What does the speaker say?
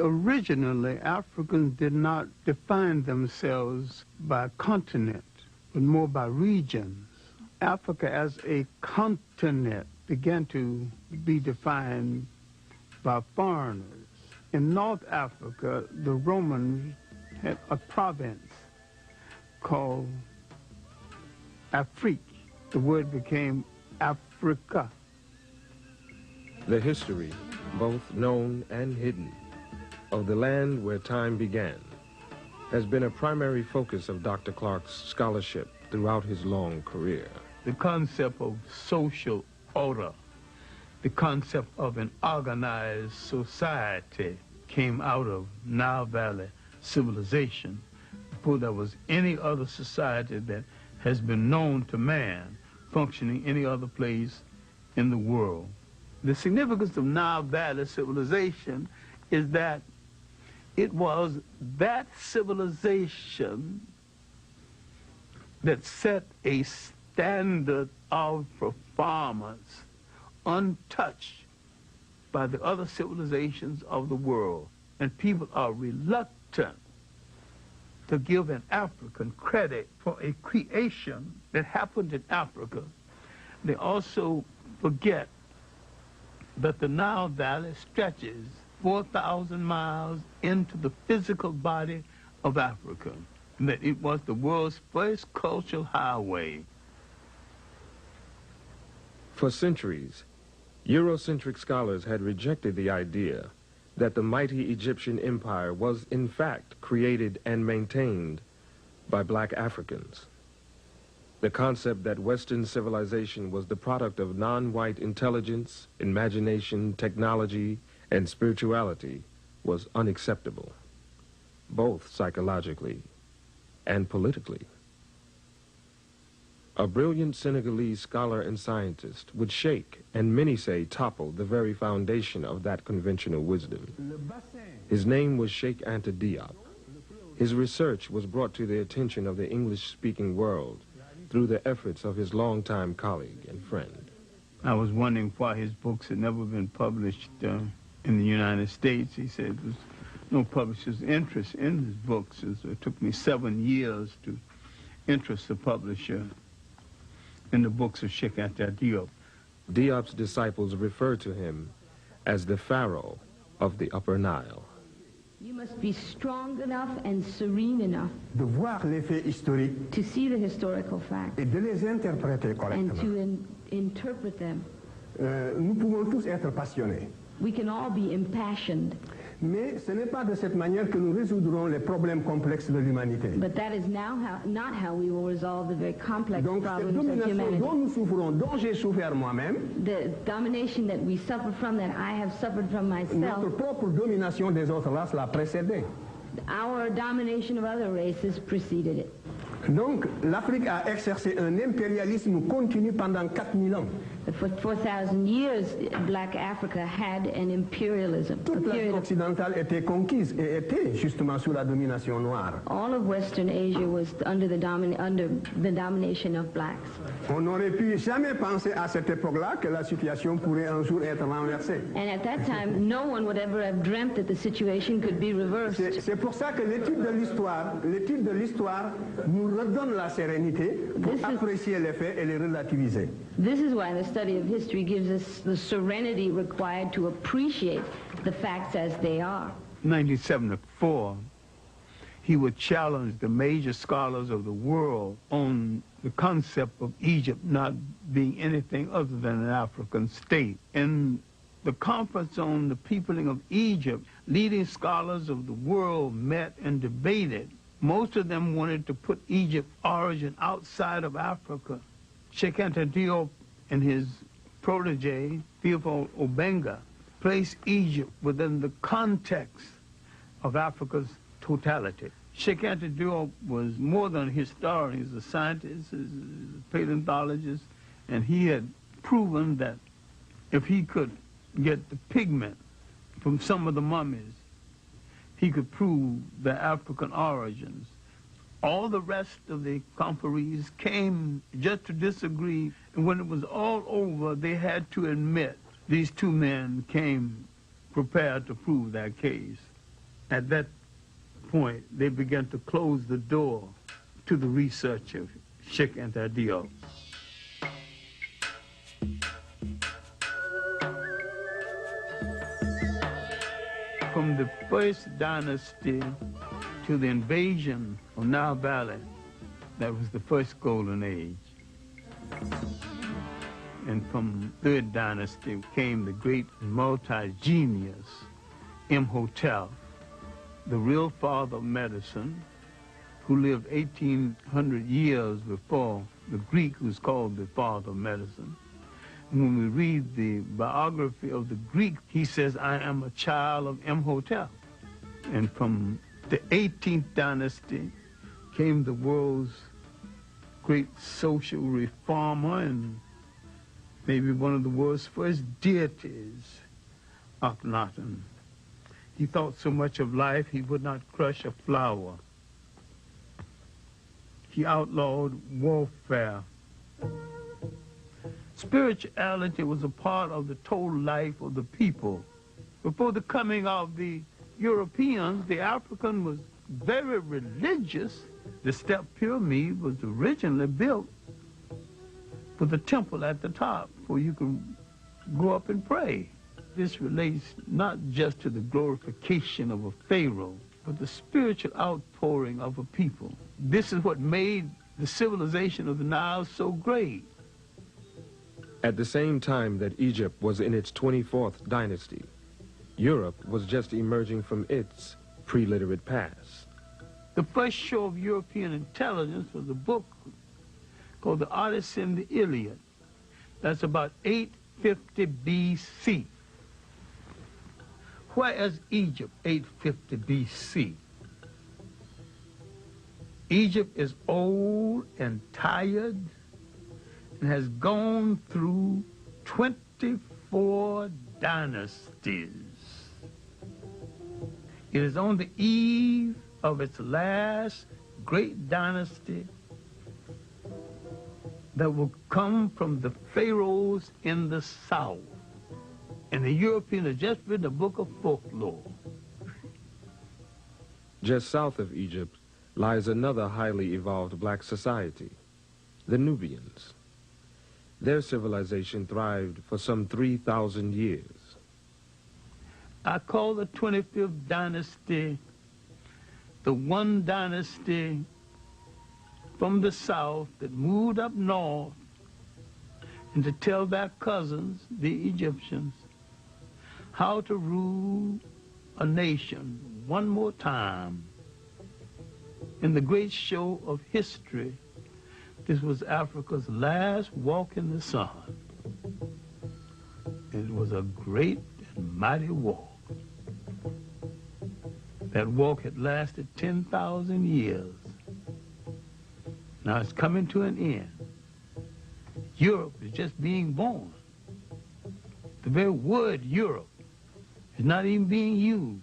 originally, Africans did not define themselves by continent, but more by regions. Africa as a continent began to be defined by foreigners. In North Africa, the Romans had a province called Afrique. The word became Africa. The history, both known and hidden, of the land where time began has been a primary focus of Dr. Clark's scholarship throughout his long career. The concept of social order, the concept of an organized society came out of Nile Valley civilization before there was any other society that has been known to man functioning any other place in the world. The significance of Nile Valley civilization is that it was that civilization that set a standard of performance untouched by the other civilizations of the world. And people are reluctant to give an African credit for a creation that happened in Africa. They also forget that the Nile Valley stretches 4,000 miles into the physical body of Africa, and that it was the world's first cultural highway. For centuries, Eurocentric scholars had rejected the idea that the mighty Egyptian empire was in fact created and maintained by black Africans. The concept that Western civilization was the product of non-white intelligence, imagination, technology, and spirituality was unacceptable, both psychologically and politically. A brilliant Senegalese scholar and scientist would shake, and many say topple, the very foundation of that conventional wisdom. His name was Cheikh Anta Diop. His research was brought to the attention of the English-speaking world through the efforts of his longtime colleague and friend. I was wondering why his books had never been published in the United States. He said there was no publisher's interest in his books. It took me 7 years to interest the publisher in the books of Cheikh Anta Diop. Diop's disciples refer to him as the Pharaoh of the Upper Nile. You must be strong enough and serene enough de voir les faits historiques to see the historical facts et de les interpréter and correctement. to interpret them. Nous pouvons tous être passionnés, We can all be impassioned, mais ce n'est pas de cette manière que nous résoudrons les problèmes complexes de l'humanité. but that is not how we will resolve the very complex Donc cette problems of domination humanity. dont nous souffrons, dont j'ai souffert moi-même, The domination that we suffer from, that I have suffered from notre myself, propre domination des autres races l'a précédé. our domination of other races preceded it. Donc l'Afrique a exercé un impérialisme continu pendant 4000 ans. For 4,000 years, Black Africa had an imperialism. Toute l'Afrique occidentale était conquise et était justement sous la domination noire. All of Western Asia was under the domination of blacks. On n'aurait pu jamais penser à cette époque-là que la situation pourrait un jour être renversée. And at that time, no one would ever have dreamt that the situation could be reversed. C'est pour ça que l'étude de l'histoire nous redonne la sérénité pour apprécier les faits et les relativiser. This is why the study of history gives us the serenity required to appreciate the facts as they are. In 1974, he would challenge the major scholars of the world on the concept of Egypt not being anything other than an African state. In the conference on the peopling of Egypt, leading scholars of the world met and debated. Most of them wanted to put Egypt's origin outside of Africa. Cheikh Anta Diop and his protege, Theophile Obenga, placed Egypt within the context of Africa's totality. Cheikh Anta Diop was more than a historian. He's a scientist, he's a paleontologist, and he had proven that if he could get the pigment from some of the mummies, he could prove their African origins. All the rest of the conferees came just to disagree, and when it was all over, they had to admit these two men came prepared to prove their case. At that point, they began to close the door to the research of Sheikh Anta Diop. From the first dynasty to the invasion of Nile Valley, that was the first golden age. And from third dynasty came the great multi-genius Imhotep, the real father of medicine, who lived 1,800 years before the Greek, who's called the father of medicine. And when we read the biography of the Greek, he says, I am a child of Imhotep. And from the 18th dynasty came the world's great social reformer and maybe one of the world's first deities, Akhenaten. He thought so much of life, he would not crush a flower. He outlawed warfare. Spirituality was a part of the total life of the people. Before the coming of the Europeans, the African was very religious. The step pyramid was originally built with a temple at the top where you could go up and pray. This relates not just to the glorification of a pharaoh, but the spiritual outpouring of a people. This is what made the civilization of the Nile so great. At the same time that Egypt was in its 24th dynasty, Europe was just emerging from its pre-literate past. The first show of European intelligence was a book called The Odyssey and the Iliad. That's about 850 B.C. Where is Egypt, 850 B.C.? Egypt is old and tired and has gone through 24 dynasties. It is on the eve of its last great dynasty that will come from the pharaohs in the south. And the Europeans have just written a book of folklore. Just south of Egypt lies another highly evolved black society, the Nubians. Their civilization thrived for some 3,000 years. I call the 25th dynasty the one dynasty from the south that moved up north and to tell their cousins, the Egyptians, how to rule a nation one more time. In the great show of history, this was Africa's last walk in the sun. It was a great and mighty walk. That walk had lasted 10,000 years. Now it's coming to an end. Europe is just being born. The very word Europe is not even being used.